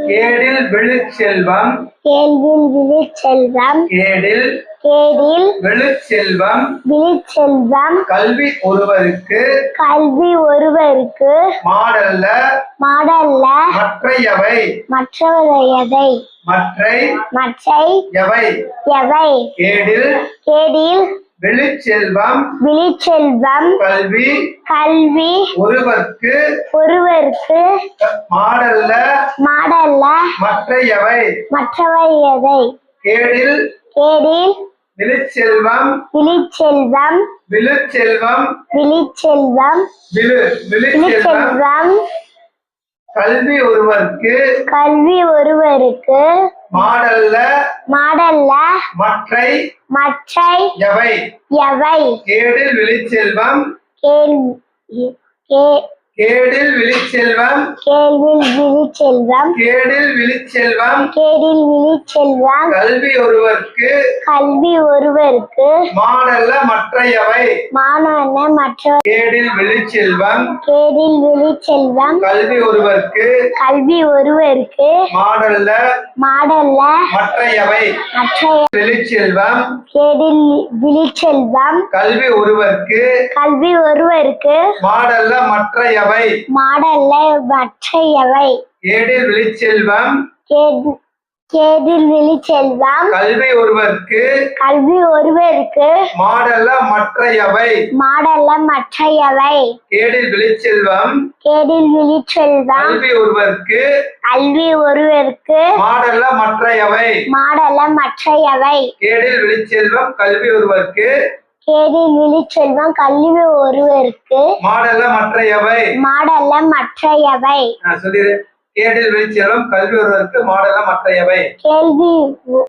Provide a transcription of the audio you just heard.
கேடில் விழுச்செல்வம் கேள்வியில் விழுச்செல்வம் கேடில் கேடில் விழுச்செல்வம் விழுச்செல்வம் கல்வி ஒருவருக்கு கல்வி ஒருவருக்கு மாடல்ல மாடல்ல மற்றையவை மற்றவையதை மற்றை மற்றை எவை எவை கேடில் கேடில் விழுச்செல்வம் விழுச்செல்வம் கல்வி கல்வி ஒருவர்க்கு ஒருவருக்கு மாடல்ல மாடல்ல மற்றையவை மற்றவையதை கேடில் கேடில் விழுச்செல்வம் விழுச்செல்வம் விழுச்செல்வம் விழுச்செல்வம் விழுச்செல்வம் விழுச்செல்வம் கல்வி ஒருவர்க்கு கல்வி ஒருவருக்கு மாடல்ல மாடல்ல மற்றை மற்றை எவை எவை கேடில் விழுச்செல்வம் கேள்வி கே- கேடில் விழுச்செல்வம் கேள்வியில் விழுச்செல்வம் கேடில் விழுச்செல்வம் கேடில் விழுச்செல்வம் கல்வி ஒருவர்க்கு கல்வி ஒருவருக்கு மாடல்ல மற்றையவை மாணவன மற்ற கேடில் விழுச்செல்வம் கேடில் விழுச்செல்வம் கல்வி ஒருவர்க்கு கல்வி ஒருவருக்கு மாடல்ல மாடல்ல மற்றையவை மற்ற விழுச்செல்வம் கேடில் விழுச்செல்வம் கல்வி ஒருவர்க்கு கல்வி ஒருவருக்கு மாடல்ல மற்றையவை மாடல்ல மற்றையவை கேடில் விழுச்செல்வம் கேடில் விழுச்செல்வம் கல்வி ஒருவர்க்கு கல்வி ஒருவருக்கு மாடல்ல மற்றையவை மாடல்ல மற்றையவை கேடில் விழுச்செல்வம் கேடில் விழுச்செல்வம் கல்வி ஒருவர்க்கு கல்வி ஒருவருக்கு மாடல்ல மற்றையவை மாடல்ல மற்றையவை கேடில் விழுச்செல்வம் கல்வி ஒருவர்க்கு கேடில் விழுச்செல்வம் கல்வி ஒருவருக்கு மாடல்ல மற்றையவை மாடல்ல மற்றையவை சொல்லிடு கேடில் விழுச்செல்வம் கல்வி ஒருவருக்கு மாடல்ல மற்றையவை கேள்வி